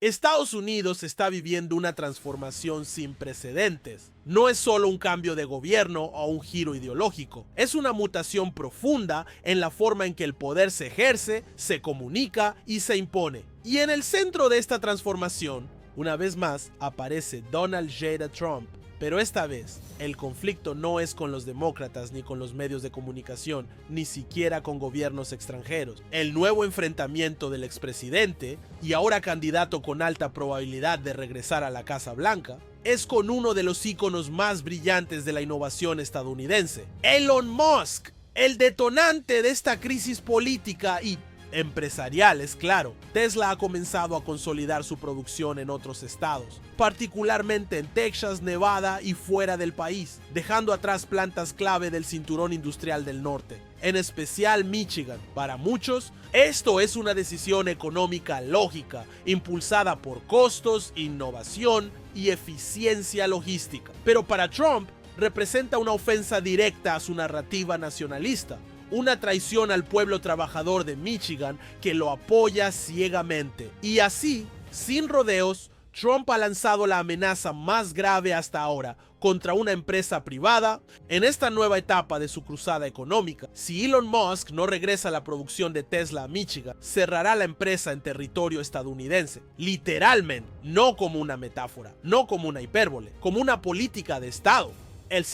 Estados Unidos está viviendo una transformación sin precedentes. No es solo un cambio de gobierno o un giro ideológico, es una mutación profunda en la forma en que el poder se ejerce, se comunica y se impone. Y en el centro de esta transformación, una vez más, aparece Donald J. Trump. Pero esta vez, el conflicto no es con los demócratas ni con los medios de comunicación, ni siquiera con gobiernos extranjeros. El nuevo enfrentamiento del expresidente, y ahora candidato con alta probabilidad de regresar a la Casa Blanca, es con uno de los íconos más brillantes de la innovación estadounidense, Elon Musk, el detonante de esta crisis política y empresarial, es claro. Tesla ha comenzado a consolidar su producción en otros estados, particularmente en Texas, Nevada y fuera del país, dejando atrás plantas clave del cinturón industrial del norte, en especial Michigan. Para muchos, esto es una decisión económica lógica, impulsada por costos, innovación y eficiencia logística. Pero para Trump, representa una ofensa directa a su narrativa nacionalista, una traición al pueblo trabajador de Michigan que lo apoya ciegamente. Y así, sin rodeos, Trump ha lanzado la amenaza más grave hasta ahora contra una empresa privada en esta nueva etapa de su cruzada económica. Si Elon Musk no regresa a la producción de Tesla a Michigan, cerrará la empresa en territorio estadounidense. Literalmente, no como una metáfora, no como una hipérbole, como una política de Estado. El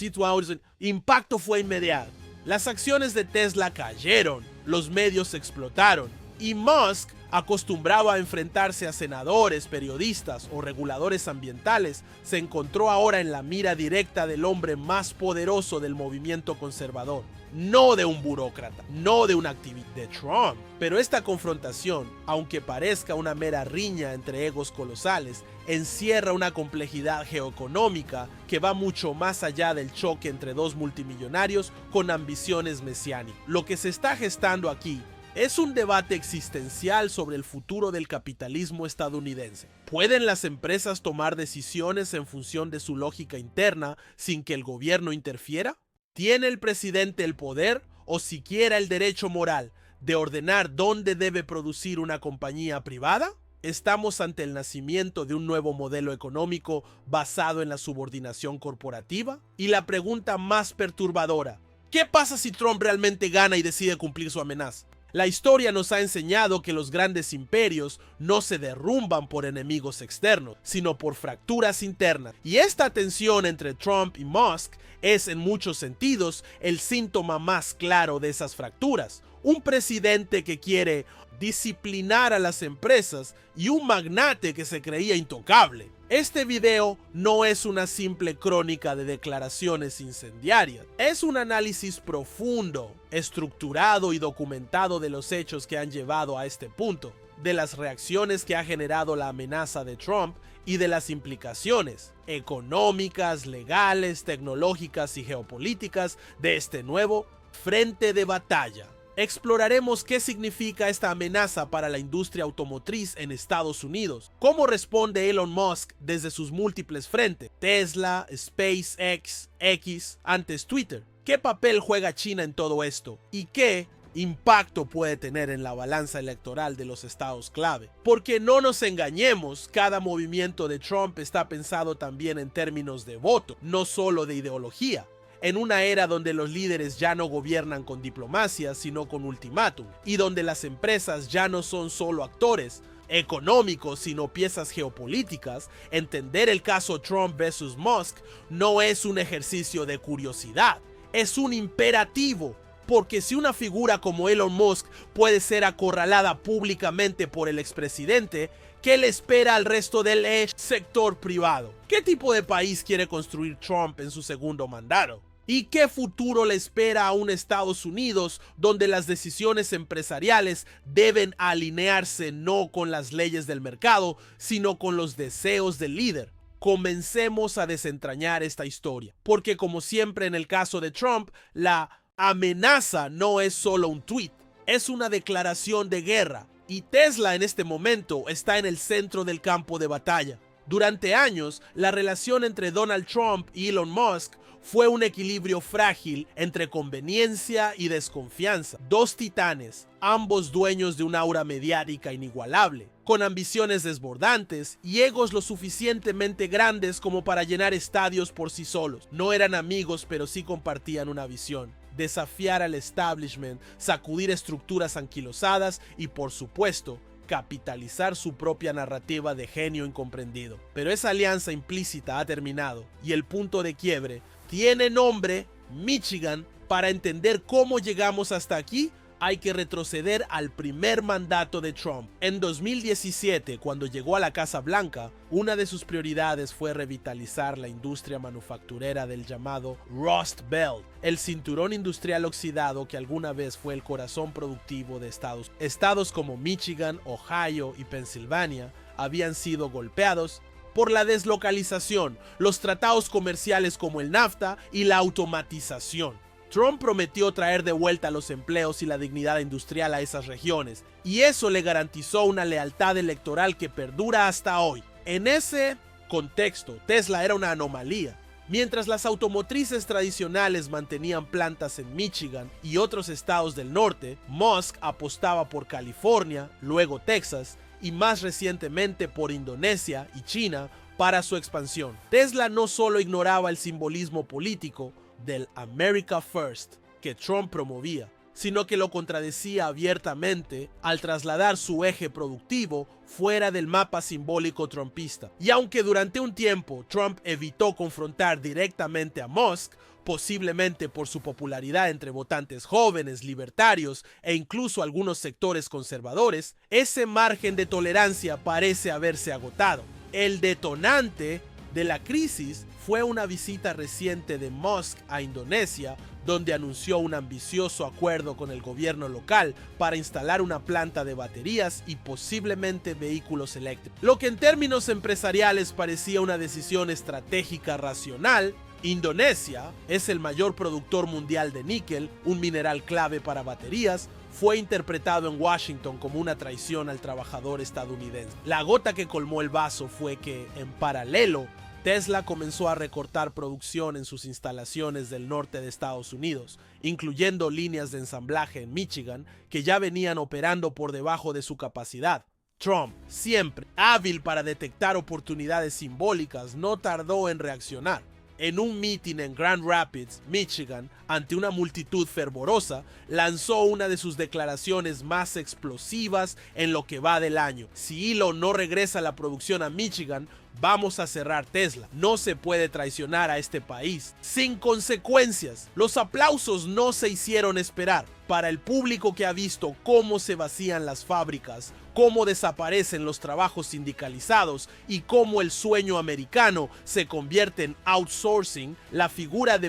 impacto fue inmediato. Las acciones de Tesla cayeron, los medios explotaron y Musk, acostumbrado a enfrentarse a senadores, periodistas o reguladores ambientales, se encontró ahora en la mira directa del hombre más poderoso del movimiento conservador. No de un burócrata, no de un activista, de Trump. Pero esta confrontación, aunque parezca una mera riña entre egos colosales, encierra una complejidad geoeconómica que va mucho más allá del choque entre dos multimillonarios con ambiciones mesiánicas. Lo que se está gestando aquí es un debate existencial sobre el futuro del capitalismo estadounidense. ¿Pueden las empresas tomar decisiones en función de su lógica interna sin que el gobierno interfiera? ¿Tiene el presidente el poder o siquiera el derecho moral de ordenar dónde debe producir una compañía privada? ¿Estamos ante el nacimiento de un nuevo modelo económico basado en la subordinación corporativa? Y la pregunta más perturbadora, ¿qué pasa si Trump realmente gana y decide cumplir su amenaza? La historia nos ha enseñado que los grandes imperios no se derrumban por enemigos externos, sino por fracturas internas. Y esta tensión entre Trump y Musk es en muchos sentidos el síntoma más claro de esas fracturas. Un presidente que quiere disciplinar a las empresas y un magnate que se creía intocable. Este video no es una simple crónica de declaraciones incendiarias, es un análisis profundo, estructurado y documentado de los hechos que han llevado a este punto, de las reacciones que ha generado la amenaza de Trump y de las implicaciones económicas, legales, tecnológicas y geopolíticas de este nuevo frente de batalla. Exploraremos qué significa esta amenaza para la industria automotriz en Estados Unidos, cómo responde Elon Musk desde sus múltiples frentes, Tesla, SpaceX, X, antes Twitter, qué papel juega China en todo esto y qué impacto puede tener en la balanza electoral de los estados clave. Porque no nos engañemos, cada movimiento de Trump está pensado también en términos de voto, no solo de ideología. En una era donde los líderes ya no gobiernan con diplomacia, sino con ultimátum, y donde las empresas ya no son solo actores económicos, sino piezas geopolíticas, entender el caso Trump versus Musk no es un ejercicio de curiosidad, es un imperativo. Porque si una figura como Elon Musk puede ser acorralada públicamente por el expresidente, ¿qué le espera al resto del sector privado? ¿Qué tipo de país quiere construir Trump en su segundo mandato? ¿Y qué futuro le espera a un Estados Unidos donde las decisiones empresariales deben alinearse no con las leyes del mercado, sino con los deseos del líder? Comencemos a desentrañar esta historia, porque como siempre en el caso de Trump, la amenaza no es solo un tweet, es una declaración de guerra. Y Tesla en este momento está en el centro del campo de batalla. Durante años, la relación entre Donald Trump y Elon Musk fue un equilibrio frágil entre conveniencia y desconfianza. Dos titanes, ambos dueños de un aura mediática inigualable, con ambiciones desbordantes y egos lo suficientemente grandes como para llenar estadios por sí solos. No eran amigos, pero sí compartían una visión: desafiar al establishment, sacudir estructuras anquilosadas y, por supuesto, capitalizar su propia narrativa de genio incomprendido. Pero esa alianza implícita ha terminado y el punto de quiebre tiene nombre: Michigan. Para entender cómo llegamos hasta aquí, hay que retroceder al primer mandato de Trump. En 2017, cuando llegó a la Casa Blanca, una de sus prioridades fue revitalizar la industria manufacturera del llamado Rust Belt, el cinturón industrial oxidado que alguna vez fue el corazón productivo de Estados Unidos. Estados como Michigan, Ohio y Pensilvania habían sido golpeados por la deslocalización, los tratados comerciales como el NAFTA y la automatización. Trump prometió traer de vuelta los empleos y la dignidad industrial a esas regiones, y eso le garantizó una lealtad electoral que perdura hasta hoy. En ese contexto, Tesla era una anomalía. Mientras las automotrices tradicionales mantenían plantas en Michigan y otros estados del norte, Musk apostaba por California, luego Texas y más recientemente por Indonesia y China para su expansión. Tesla no solo ignoraba el simbolismo político del America First que Trump promovía, sino que lo contradecía abiertamente al trasladar su eje productivo fuera del mapa simbólico trumpista. Y aunque durante un tiempo Trump evitó confrontar directamente a Musk, posiblemente por su popularidad entre votantes jóvenes, libertarios e incluso algunos sectores conservadores, ese margen de tolerancia parece haberse agotado. El detonante de la crisis fue una visita reciente de Musk a Indonesia, donde anunció un ambicioso acuerdo con el gobierno local para instalar una planta de baterías y posiblemente vehículos eléctricos. Lo que en términos empresariales parecía una decisión estratégica racional. Indonesia es el mayor productor mundial de níquel, un mineral clave para baterías. Fue interpretado en Washington como una traición al trabajador estadounidense. La gota que colmó el vaso fue que, en paralelo, Tesla comenzó a recortar producción en sus instalaciones del norte de Estados Unidos, incluyendo líneas de ensamblaje en Michigan que ya venían operando por debajo de su capacidad. Trump, siempre hábil para detectar oportunidades simbólicas, no tardó en reaccionar. En un meeting en Grand Rapids, Michigan, ante una multitud fervorosa, lanzó una de sus declaraciones más explosivas en lo que va del año: si Elon no regresa la producción a Michigan, vamos a cerrar Tesla. No se puede traicionar a este país sin consecuencias. Los aplausos no se hicieron esperar. Para el público que ha visto cómo se vacían las fábricas, cómo desaparecen los trabajos sindicalizados y cómo el sueño americano se convierte en outsourcing, la figura de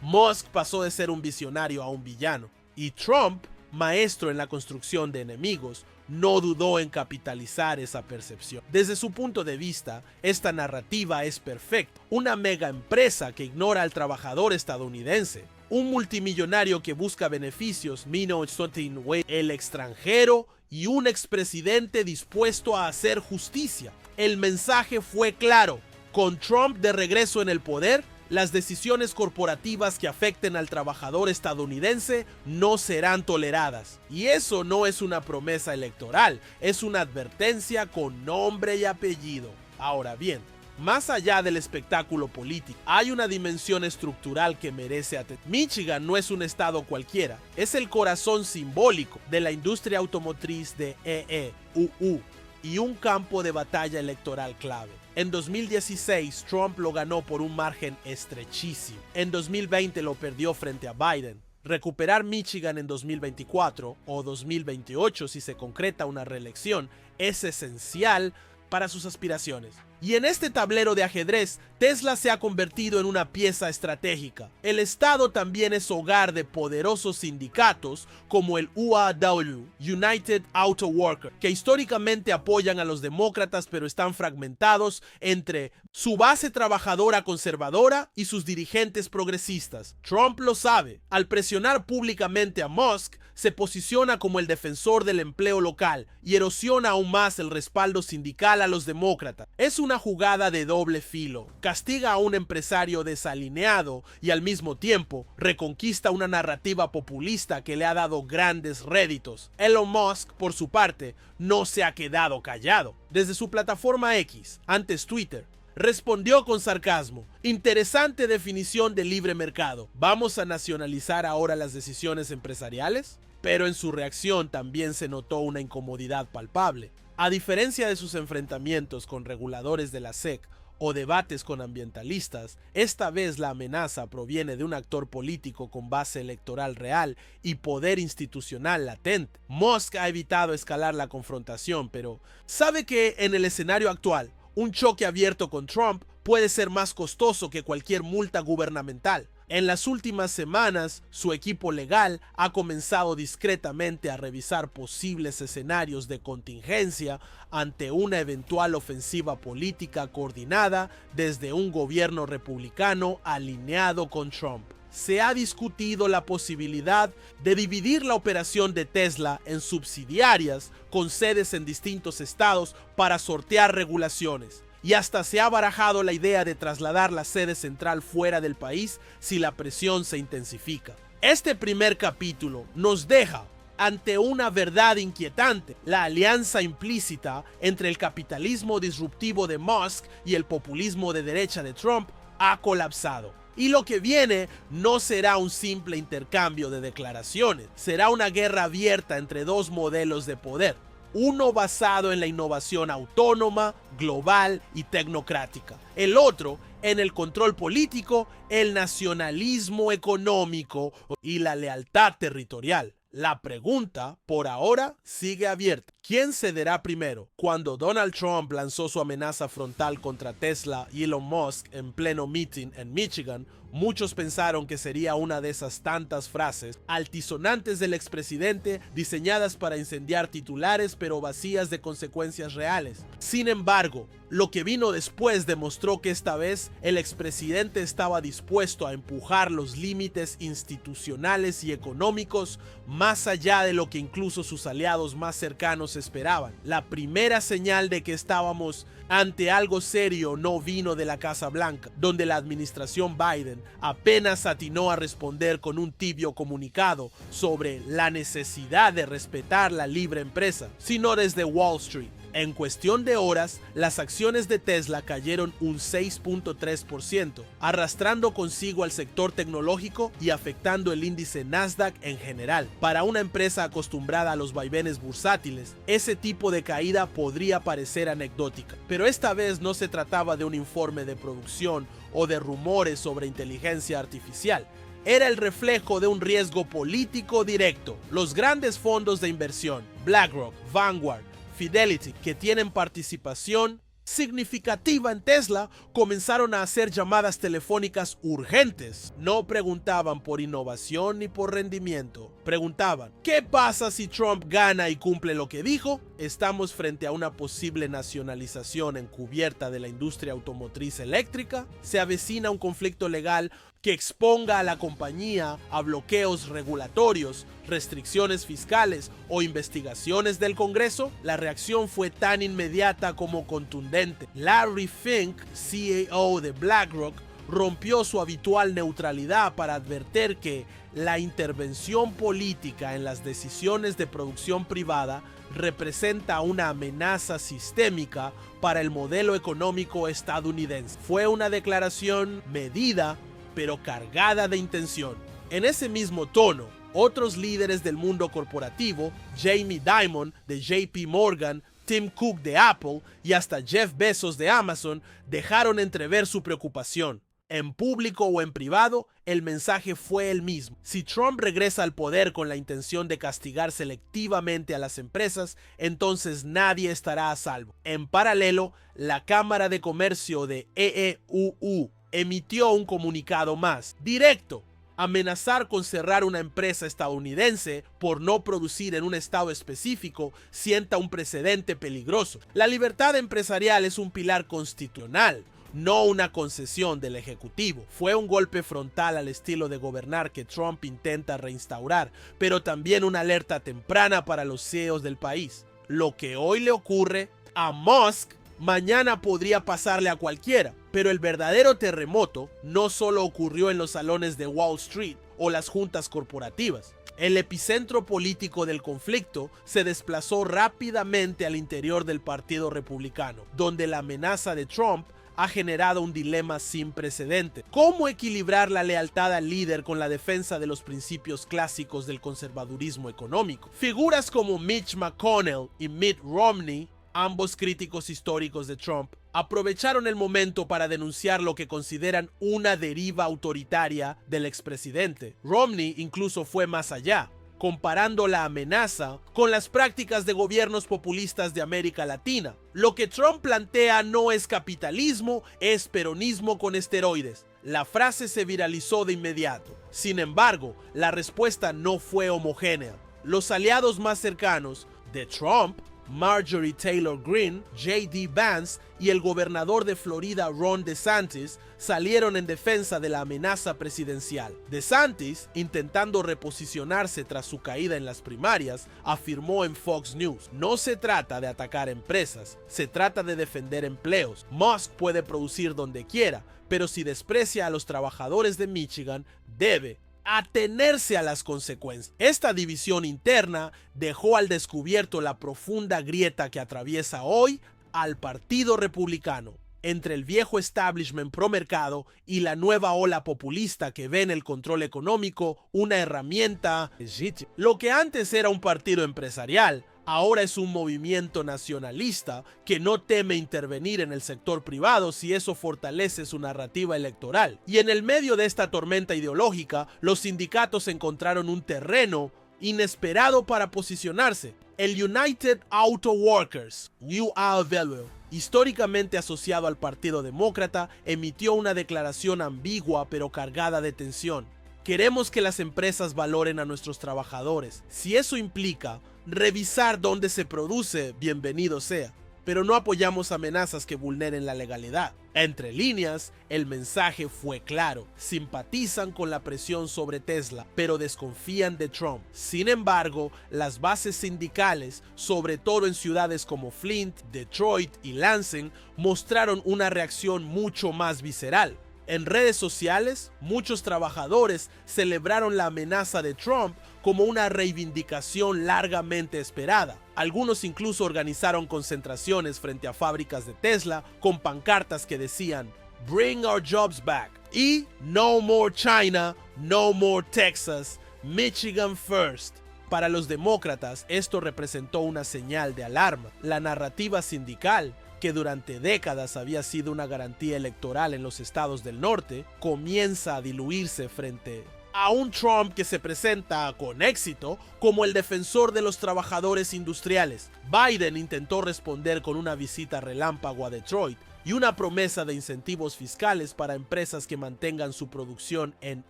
Musk pasó de ser un visionario a un villano. Y Trump, maestro en la construcción de enemigos, no dudó en capitalizar esa percepción. Desde su punto de vista, esta narrativa es perfecta. Una mega empresa que ignora al trabajador estadounidense, un multimillonario que busca beneficios, el extranjero y un expresidente dispuesto a hacer justicia. El mensaje fue claro: con Trump de regreso en el poder, las decisiones corporativas que afecten al trabajador estadounidense no serán toleradas. Y eso no es una promesa electoral, es una advertencia con nombre y apellido. Ahora bien, más allá del espectáculo político, hay una dimensión estructural que merece atención. Michigan no es un estado cualquiera, es el corazón simbólico de la industria automotriz de EEUU y un campo de batalla electoral clave. En 2016, Trump lo ganó por un margen estrechísimo. En 2020 lo perdió frente a Biden. Recuperar Michigan en 2024 o 2028, si se concreta una reelección, es esencial para sus aspiraciones. Y en este tablero de ajedrez, Tesla se ha convertido en una pieza estratégica. El estado también es hogar de poderosos sindicatos como el UAW, United Auto Workers, que históricamente apoyan a los demócratas pero están fragmentados entre su base trabajadora conservadora y sus dirigentes progresistas. Trump lo sabe. Al presionar públicamente a Musk, se posiciona como el defensor del empleo local y erosiona aún más el respaldo sindical a los demócratas. Es una una jugada de doble filo. Castiga a un empresario desalineado y al mismo tiempo reconquista una narrativa populista que le ha dado grandes réditos. Elon Musk, por su parte, no se ha quedado callado. Desde su plataforma X, antes Twitter, respondió con sarcasmo: interesante definición de libre mercado. ¿Vamos a nacionalizar ahora las decisiones empresariales? Pero en su reacción también se notó una incomodidad palpable. A diferencia de sus enfrentamientos con reguladores de la SEC o debates con ambientalistas, esta vez la amenaza proviene de un actor político con base electoral real y poder institucional latente. Musk ha evitado escalar la confrontación, pero sabe que en el escenario actual, un choque abierto con Trump puede ser más costoso que cualquier multa gubernamental. En las últimas semanas, su equipo legal ha comenzado discretamente a revisar posibles escenarios de contingencia ante una eventual ofensiva política coordinada desde un gobierno republicano alineado con Trump. Se ha discutido la posibilidad de dividir la operación de Tesla en subsidiarias con sedes en distintos estados para sortear regulaciones. Y hasta se ha barajado la idea de trasladar la sede central fuera del país si la presión se intensifica. Este primer capítulo nos deja ante una verdad inquietante: la alianza implícita entre el capitalismo disruptivo de Musk y el populismo de derecha de Trump ha colapsado. Y lo que viene no será un simple intercambio de declaraciones, será una guerra abierta entre dos modelos de poder. Uno basado en la innovación autónoma, global y tecnocrática. El otro en el control político, el nacionalismo económico y la lealtad territorial. La pregunta, por ahora, sigue abierta. ¿Quién cederá primero? Cuando Donald Trump lanzó su amenaza frontal contra Tesla y Elon Musk en pleno meeting en Michigan, muchos pensaron que sería una de esas tantas frases altisonantes del expresidente diseñadas para incendiar titulares pero vacías de consecuencias reales. Sin embargo, lo que vino después demostró que esta vez el expresidente estaba dispuesto a empujar los límites institucionales y económicos más allá de lo que incluso sus aliados más cercanos esperaban. La primera señal de que estábamos ante algo serio no vino de la Casa Blanca, donde la administración Biden apenas atinó a responder con un tibio comunicado sobre la necesidad de respetar la libre empresa, sino desde Wall Street. En cuestión de horas, las acciones de Tesla cayeron un 6.3%, arrastrando consigo al sector tecnológico y afectando el índice Nasdaq en general. Para una empresa acostumbrada a los vaivenes bursátiles, ese tipo de caída podría parecer anecdótica, pero esta vez no se trataba de un informe de producción o de rumores sobre inteligencia artificial. Era el reflejo de un riesgo político directo. Los grandes fondos de inversión, BlackRock, Vanguard, Fidelity, que tienen participación significativa en Tesla, comenzaron a hacer llamadas telefónicas urgentes. No preguntaban por innovación ni por rendimiento. Preguntaban: ¿qué pasa si Trump gana y cumple lo que dijo? ¿Estamos frente a una posible nacionalización encubierta de la industria automotriz eléctrica? ¿Se avecina un conflicto legal que exponga a la compañía a bloqueos regulatorios, restricciones fiscales o investigaciones del Congreso? La reacción fue tan inmediata como contundente. Larry Fink, CEO de BlackRock, rompió su habitual neutralidad para advertir que la intervención política en las decisiones de producción privada representa una amenaza sistémica para el modelo económico estadounidense. Fue una declaración medida, pero cargada de intención. En ese mismo tono, otros líderes del mundo corporativo, Jamie Dimon de JP Morgan, Tim Cook de Apple y hasta Jeff Bezos de Amazon, dejaron entrever su preocupación. En público o en privado, el mensaje fue el mismo. Si Trump regresa al poder con la intención de castigar selectivamente a las empresas, entonces nadie estará a salvo. En paralelo, la Cámara de Comercio de EEUU emitió un comunicado más directo. Amenazar con cerrar una empresa estadounidense por no producir en un estado específico sienta un precedente peligroso. La libertad empresarial es un pilar constitucional, no una concesión del Ejecutivo. Fue un golpe frontal al estilo de gobernar que Trump intenta reinstaurar, pero también una alerta temprana para los CEOs del país. Lo que hoy le ocurre a Musk Mañana podría pasarle a cualquiera, pero el verdadero terremoto no solo ocurrió en los salones de Wall Street o las juntas corporativas. El epicentro político del conflicto se desplazó rápidamente al interior del Partido Republicano, donde la amenaza de Trump ha generado un dilema sin precedentes. ¿Cómo equilibrar la lealtad al líder con la defensa de los principios clásicos del conservadurismo económico? Figuras como Mitch McConnell y Mitt Romney, ambos críticos históricos de Trump, aprovecharon el momento para denunciar lo que consideran una deriva autoritaria del expresidente. Romney incluso fue más allá, comparando la amenaza con las prácticas de gobiernos populistas de América Latina. Lo que Trump plantea no es capitalismo, es peronismo con esteroides. La frase se viralizó de inmediato. Sin embargo, la respuesta no fue homogénea. Los aliados más cercanos de Trump, Marjorie Taylor Greene, J.D. Vance y el gobernador de Florida Ron DeSantis salieron en defensa de la amenaza presidencial. DeSantis, intentando reposicionarse tras su caída en las primarias, afirmó en Fox News: "No se trata de atacar empresas, se trata de defender empleos. Musk puede producir donde quiera, pero si desprecia a los trabajadores de Michigan, debe atenerse a las consecuencias". Esta división interna dejó al descubierto la profunda grieta que atraviesa hoy al Partido Republicano, entre el viejo establishment pro mercado y la nueva ola populista que ve en el control económico una herramienta legítima. Lo que antes era un partido empresarial, ahora es un movimiento nacionalista que no teme intervenir en el sector privado si eso fortalece su narrativa electoral. Y en el medio de esta tormenta ideológica, los sindicatos encontraron un terreno inesperado para posicionarse. El United Auto Workers, UAW, históricamente asociado al Partido Demócrata, emitió una declaración ambigua pero cargada de tensión. Queremos que las empresas valoren a nuestros trabajadores. Si eso implica revisar dónde se produce, bienvenido sea, pero no apoyamos amenazas que vulneren la legalidad. Entre líneas, el mensaje fue claro: simpatizan con la presión sobre Tesla, pero desconfían de Trump. Sin embargo, las bases sindicales, sobre todo en ciudades como Flint, Detroit y Lansing, mostraron una reacción mucho más visceral. En redes sociales, muchos trabajadores celebraron la amenaza de Trump como una reivindicación largamente esperada. Algunos incluso organizaron concentraciones frente a fábricas de Tesla con pancartas que decían "Bring our jobs back" y "No more China, no more Texas, Michigan first". Para los demócratas, esto representó una señal de alarma. La narrativa sindical, que durante décadas había sido una garantía electoral en los estados del norte, comienza a diluirse frente a un Trump que se presenta con éxito como el defensor de los trabajadores industriales. Biden intentó responder con una visita relámpago a Detroit y una promesa de incentivos fiscales para empresas que mantengan su producción en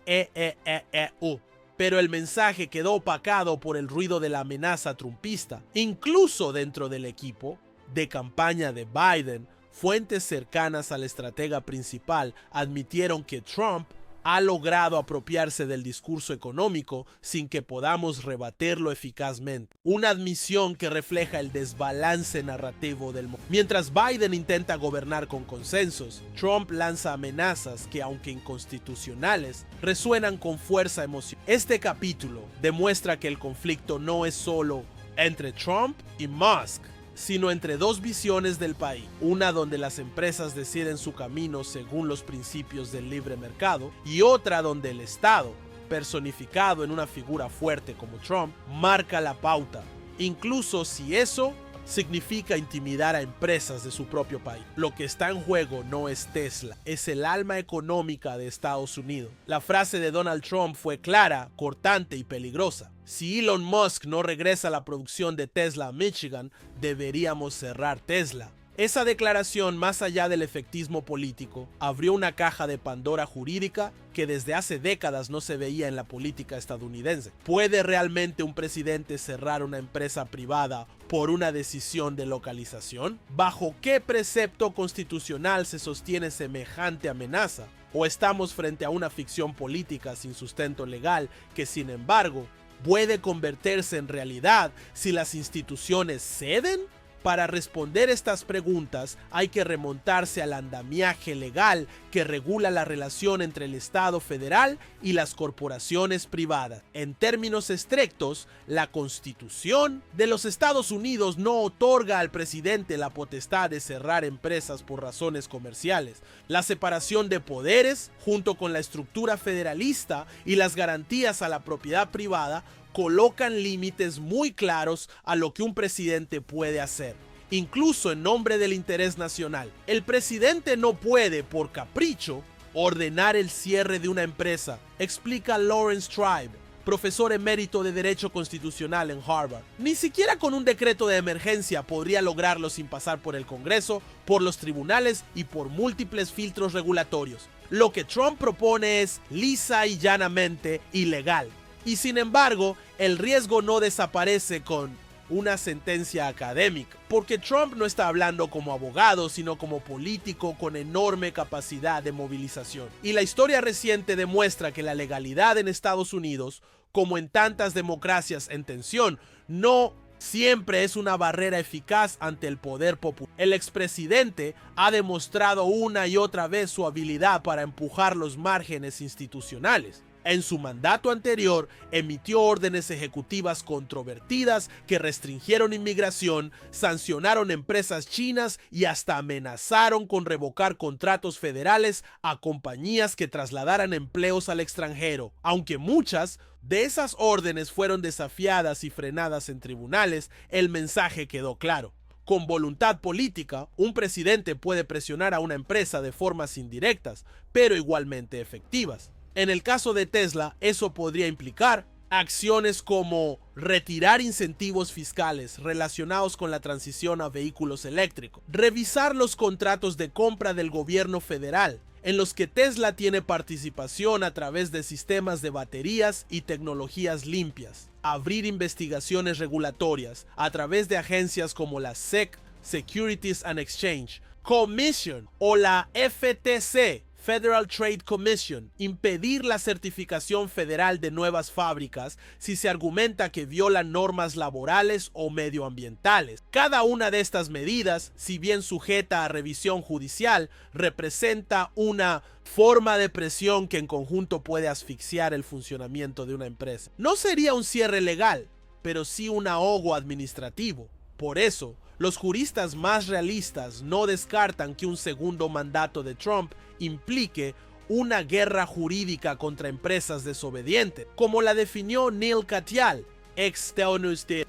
EEEU. Pero el mensaje quedó opacado por el ruido de la amenaza trumpista. Incluso dentro del equipo de campaña de Biden, fuentes cercanas al estratega principal admitieron que Trump ha logrado apropiarse del discurso económico sin que podamos rebatirlo eficazmente. Una admisión que refleja el desbalance narrativo del momento. Mientras Biden intenta gobernar con consensos, Trump lanza amenazas que, aunque inconstitucionales, resuenan con fuerza emocional. Este capítulo demuestra que el conflicto no es solo entre Trump y Musk, sino entre dos visiones del país, una donde las empresas deciden su camino según los principios del libre mercado y otra donde el Estado, personificado en una figura fuerte como Trump, marca la pauta, incluso si eso significa intimidar a empresas de su propio país. Lo que está en juego no es Tesla, es el alma económica de Estados Unidos. La frase de Donald Trump fue clara, cortante y peligrosa: si Elon Musk no regresa a la producción de Tesla a Michigan, deberíamos cerrar Tesla. Esa declaración, más allá del efectismo político, abrió una caja de Pandora jurídica que desde hace décadas no se veía en la política estadounidense. ¿Puede realmente un presidente cerrar una empresa privada por una decisión de localización? ¿Bajo qué precepto constitucional se sostiene semejante amenaza? ¿O estamos frente a una ficción política sin sustento legal que, sin embargo, puede convertirse en realidad si las instituciones ceden? Para responder estas preguntas hay que remontarse al andamiaje legal que regula la relación entre el Estado federal y las corporaciones privadas. En términos estrictos, la Constitución de los Estados Unidos no otorga al presidente la potestad de cerrar empresas por razones comerciales. La separación de poderes, junto con la estructura federalista y las garantías a la propiedad privada, colocan límites muy claros a lo que un presidente puede hacer, incluso en nombre del interés nacional. El presidente no puede, por capricho, ordenar el cierre de una empresa, explica Lawrence Tribe, profesor emérito de Derecho Constitucional en Harvard. Ni siquiera con un decreto de emergencia podría lograrlo sin pasar por el Congreso, por los tribunales y por múltiples filtros regulatorios. Lo que Trump propone es lisa y llanamente ilegal. Y sin embargo, el riesgo no desaparece con una sentencia académica, porque Trump no está hablando como abogado, sino como político con enorme capacidad de movilización. Y la historia reciente demuestra que la legalidad en Estados Unidos, como en tantas democracias en tensión, no siempre es una barrera eficaz ante el poder popular. El expresidente ha demostrado una y otra vez su habilidad para empujar los márgenes institucionales. En su mandato anterior, emitió órdenes ejecutivas controvertidas que restringieron inmigración, sancionaron empresas chinas y hasta amenazaron con revocar contratos federales a compañías que trasladaran empleos al extranjero. Aunque muchas de esas órdenes fueron desafiadas y frenadas en tribunales, el mensaje quedó claro. Con voluntad política, un presidente puede presionar a una empresa de formas indirectas, pero igualmente efectivas. En el caso de Tesla, eso podría implicar acciones como retirar incentivos fiscales relacionados con la transición a vehículos eléctricos, revisar los contratos de compra del gobierno federal, en los que Tesla tiene participación a través de sistemas de baterías y tecnologías limpias, abrir investigaciones regulatorias a través de agencias como la SEC, Securities and Exchange Commission, o la FTC, Federal Trade Commission, impedir la certificación federal de nuevas fábricas si se argumenta que violan normas laborales o medioambientales. Cada una de estas medidas, si bien sujeta a revisión judicial, representa una forma de presión que en conjunto puede asfixiar el funcionamiento de una empresa. No sería un cierre legal, pero sí un ahogo administrativo. Por eso, los juristas más realistas no descartan que un segundo mandato de Trump implique una guerra jurídica contra empresas desobedientes, como la definió Neil Katyal, ex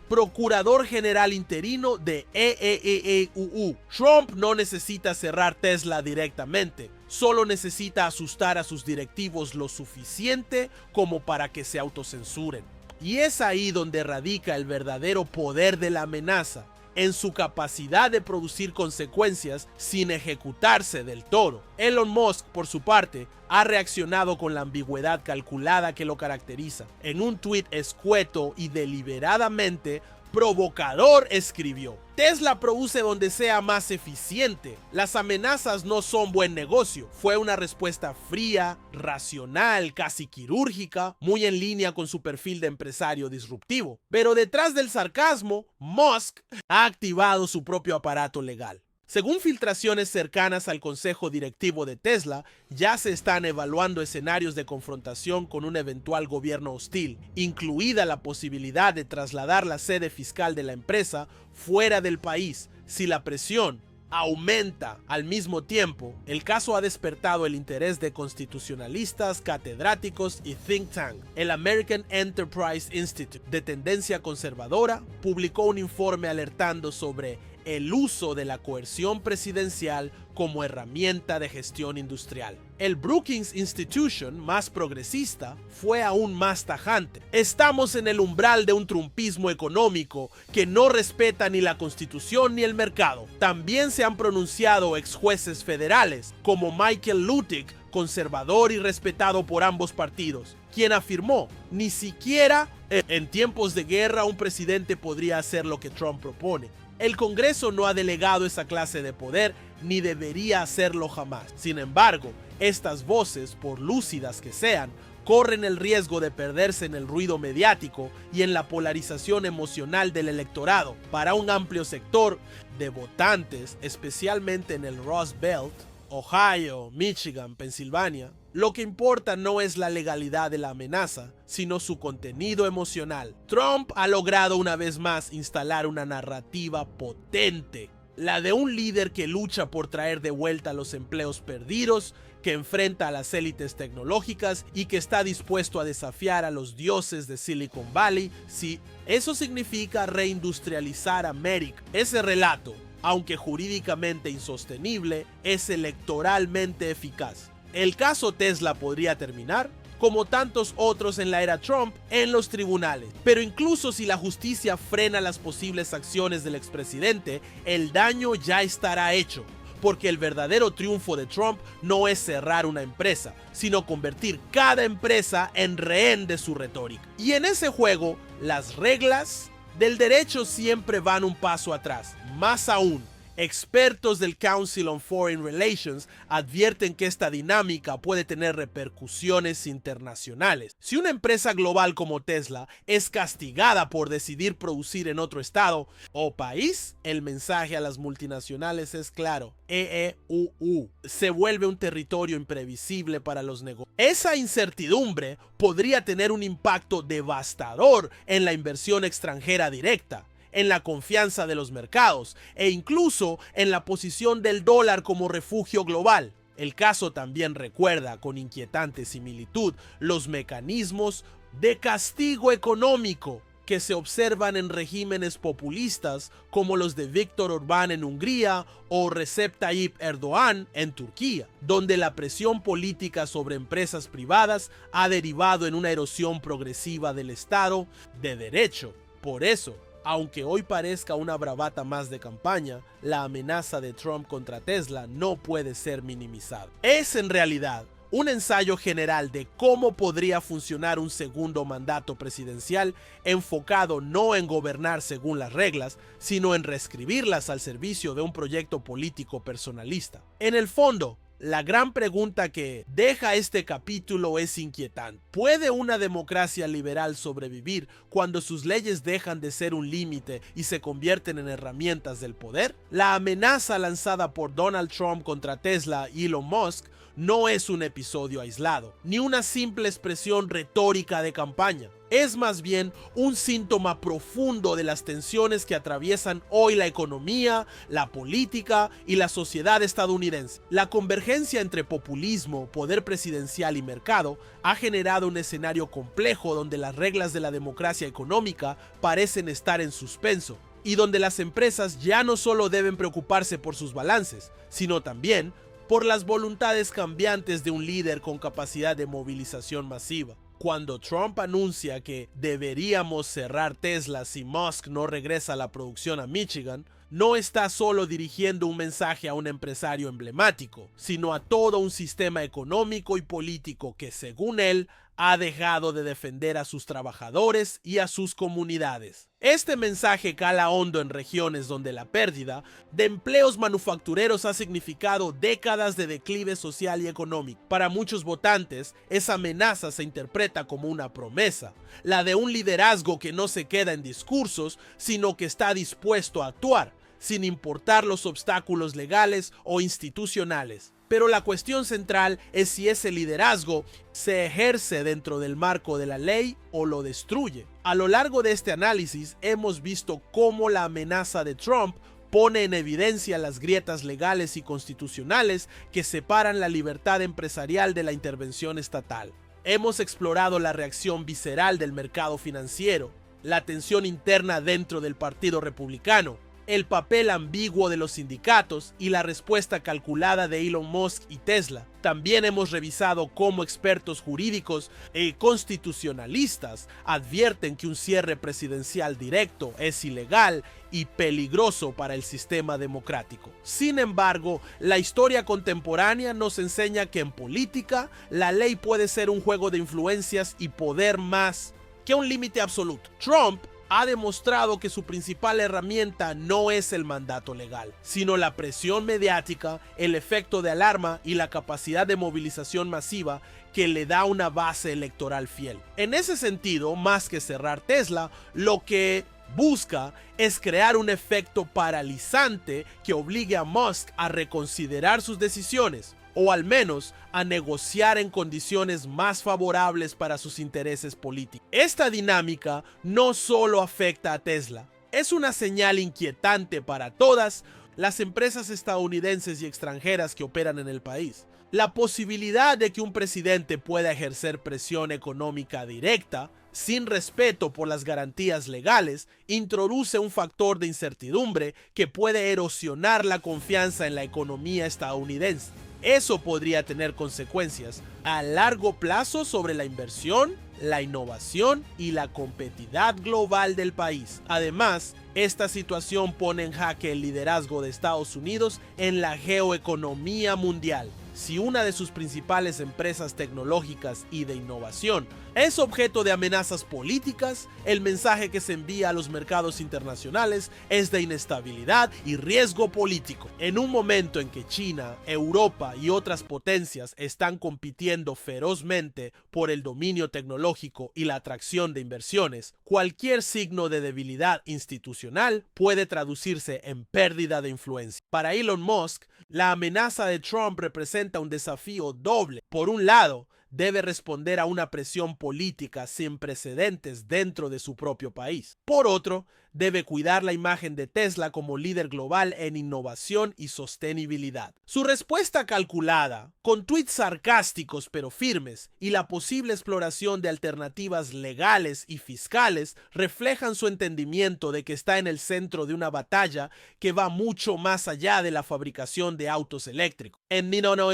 procurador general interino de EEEUU. Trump no necesita cerrar Tesla directamente, solo necesita asustar a sus directivos lo suficiente como para que se autocensuren. Y es ahí donde radica el verdadero poder de la amenaza, en su capacidad de producir consecuencias sin ejecutarse del todo. Elon Musk, por su parte, ha reaccionado con la ambigüedad calculada que lo caracteriza. En un tuit escueto y deliberadamente provocador escribió: Tesla produce donde sea más eficiente. Las amenazas no son buen negocio. Fue una respuesta fría, racional, casi quirúrgica, muy en línea con su perfil de empresario disruptivo. Pero detrás del sarcasmo, Musk ha activado su propio aparato legal. Según filtraciones cercanas al consejo directivo de Tesla, ya se están evaluando escenarios de confrontación con un eventual gobierno hostil, incluida la posibilidad de trasladar la sede fiscal de la empresa fuera del país si la presión aumenta. Al mismo tiempo, el caso ha despertado el interés de constitucionalistas, catedráticos y think tank. El American Enterprise Institute, de tendencia conservadora, publicó un informe alertando sobre el uso de la coerción presidencial como herramienta de gestión industrial. El Brookings Institution, más progresista, fue aún más tajante. Estamos en el umbral de un trumpismo económico que no respeta ni la Constitución ni el mercado. También se han pronunciado ex jueces federales, como Michael Luttig, conservador y respetado por ambos partidos, quien afirmó: ni siquiera en tiempos de guerra un presidente podría hacer lo que Trump propone. El Congreso no ha delegado esa clase de poder ni debería hacerlo jamás. Sin embargo, estas voces, por lúcidas que sean, corren el riesgo de perderse en el ruido mediático y en la polarización emocional del electorado. Para un amplio sector de votantes, especialmente en el Rust Belt, Ohio, Michigan, Pensilvania, lo que importa no es la legalidad de la amenaza, sino su contenido emocional. Trump ha logrado una vez más instalar una narrativa potente, la de un líder que lucha por traer de vuelta los empleos perdidos, que enfrenta a las élites tecnológicas y que está dispuesto a desafiar a los dioses de Silicon Valley si eso significa reindustrializar América. Ese relato, aunque jurídicamente insostenible, es electoralmente eficaz. El caso Tesla podría terminar, como tantos otros en la era Trump, en los tribunales. Pero incluso si la justicia frena las posibles acciones del expresidente, el daño ya estará hecho. Porque el verdadero triunfo de Trump no es cerrar una empresa, sino convertir cada empresa en rehén de su retórica. Y en ese juego, las reglas del derecho siempre van un paso atrás. Más aún, expertos del Council on Foreign Relations advierten que esta dinámica puede tener repercusiones internacionales. Si una empresa global como Tesla es castigada por decidir producir en otro estado o país, el mensaje a las multinacionales es claro: se vuelve un territorio imprevisible para los negocios. Esa incertidumbre podría tener un impacto devastador en la inversión extranjera directa, en la confianza de los mercados e incluso en la posición del dólar como refugio global. El caso también recuerda con inquietante similitud los mecanismos de castigo económico que se observan en regímenes populistas como los de Viktor Orbán en Hungría o Recep Tayyip Erdogan en Turquía, donde la presión política sobre empresas privadas ha derivado en una erosión progresiva del Estado de Derecho. Por eso, aunque hoy parezca una bravata más de campaña, la amenaza de Trump contra Tesla no puede ser minimizada. Es en realidad un ensayo general de cómo podría funcionar un segundo mandato presidencial enfocado no en gobernar según las reglas, sino en reescribirlas al servicio de un proyecto político personalista. En el fondo, la gran pregunta que deja este capítulo es inquietante. ¿Puede una democracia liberal sobrevivir cuando sus leyes dejan de ser un límite y se convierten en herramientas del poder? La amenaza lanzada por Donald Trump contra Tesla y Elon Musk no es un episodio aislado, ni una simple expresión retórica de campaña. Es más bien un síntoma profundo de las tensiones que atraviesan hoy la economía, la política y la sociedad estadounidense. La convergencia entre populismo, poder presidencial y mercado ha generado un escenario complejo donde las reglas de la democracia económica parecen estar en suspenso y donde las empresas ya no solo deben preocuparse por sus balances, sino también por las voluntades cambiantes de un líder con capacidad de movilización masiva. Cuando Trump anuncia que deberíamos cerrar Tesla si Musk no regresa la producción a Michigan, no está solo dirigiendo un mensaje a un empresario emblemático, sino a todo un sistema económico y político que, según él, ha dejado de defender a sus trabajadores y a sus comunidades. Este mensaje cala hondo en regiones donde la pérdida de empleos manufactureros ha significado décadas de declive social y económico. Para muchos votantes, esa amenaza se interpreta como una promesa, la de un liderazgo que no se queda en discursos, sino que está dispuesto a actuar, sin importar los obstáculos legales o institucionales. Pero la cuestión central es si ese liderazgo se ejerce dentro del marco de la ley o lo destruye. A lo largo de este análisis hemos visto cómo la amenaza de Trump pone en evidencia las grietas legales y constitucionales que separan la libertad empresarial de la intervención estatal. Hemos explorado la reacción visceral del mercado financiero, la tensión interna dentro del Partido Republicano, el papel ambiguo de los sindicatos y la respuesta calculada de Elon Musk y Tesla. También hemos revisado cómo expertos jurídicos y constitucionalistas advierten que un cierre presidencial directo es ilegal y peligroso para el sistema democrático. Sin embargo, la historia contemporánea nos enseña que en política la ley puede ser un juego de influencias y poder más que un límite absoluto. Trump ha demostrado que su principal herramienta no es el mandato legal, sino la presión mediática, el efecto de alarma y la capacidad de movilización masiva que le da una base electoral fiel. En ese sentido, más que cerrar Tesla, lo que busca es crear un efecto paralizante que obligue a Musk a reconsiderar sus decisiones, o al menos a negociar en condiciones más favorables para sus intereses políticos. Esta dinámica no solo afecta a Tesla, es una señal inquietante para todas las empresas estadounidenses y extranjeras que operan en el país. La posibilidad de que un presidente pueda ejercer presión económica directa, sin respeto por las garantías legales, introduce un factor de incertidumbre que puede erosionar la confianza en la economía estadounidense. Eso podría tener consecuencias a largo plazo sobre la inversión, la innovación y la competitividad global del país. Además, esta situación pone en jaque el liderazgo de Estados Unidos en la geoeconomía mundial. Si una de sus principales empresas tecnológicas y de innovación es objeto de amenazas políticas, el mensaje que se envía a los mercados internacionales es de inestabilidad y riesgo político. En un momento en que China, Europa y otras potencias están compitiendo ferozmente por el dominio tecnológico y la atracción de inversiones, cualquier signo de debilidad institucional puede traducirse en pérdida de influencia. Para Elon Musk, la amenaza de Trump representa un desafío doble. Por un lado, debe responder a una presión política sin precedentes dentro de su propio país. Por otro, debe cuidar la imagen de Tesla como líder global en innovación y sostenibilidad. Su respuesta calculada, con tweets sarcásticos pero firmes, y la posible exploración de alternativas legales y fiscales reflejan su entendimiento de que está en el centro de una batalla que va mucho más allá de la fabricación de autos eléctricos. En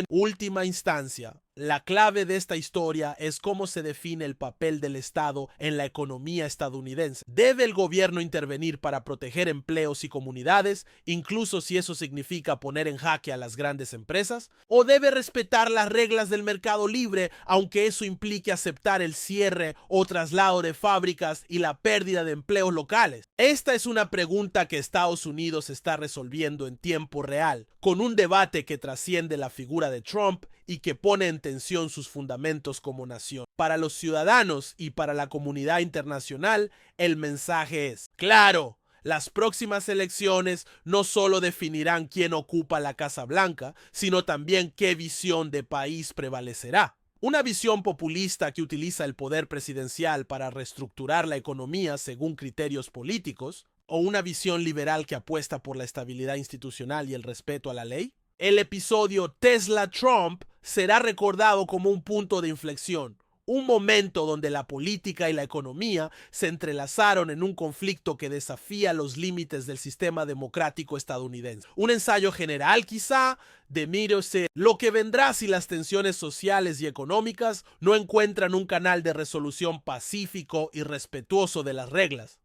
última instancia, la clave de esta historia es cómo se define el papel del Estado en la economía estadounidense. ¿Debe el gobierno intervenir para proteger empleos y comunidades, incluso si eso significa poner en jaque a las grandes empresas? ¿O debe respetar las reglas del mercado libre, aunque eso implique aceptar el cierre o traslado de fábricas y la pérdida de empleos locales? Esta es una pregunta que Estados Unidos está resolviendo en tiempo real, con un debate que trasciende la figura de Trump y que pone en tensión sus fundamentos como nación. Para los ciudadanos y para la comunidad internacional, el mensaje es claro. Las próximas elecciones no solo definirán quién ocupa la Casa Blanca, sino también qué visión de país prevalecerá. Una visión populista que utiliza el poder presidencial para reestructurar la economía según criterios políticos, o una visión liberal que apuesta por la estabilidad institucional y el respeto a la ley. El episodio Tesla-Trump será recordado como un punto de inflexión, un momento donde la política y la economía se entrelazaron en un conflicto que desafía los límites del sistema democrático estadounidense. Un ensayo general quizá de lo que vendrá si las tensiones sociales y económicas no encuentran un canal de resolución pacífico y respetuoso de las reglas.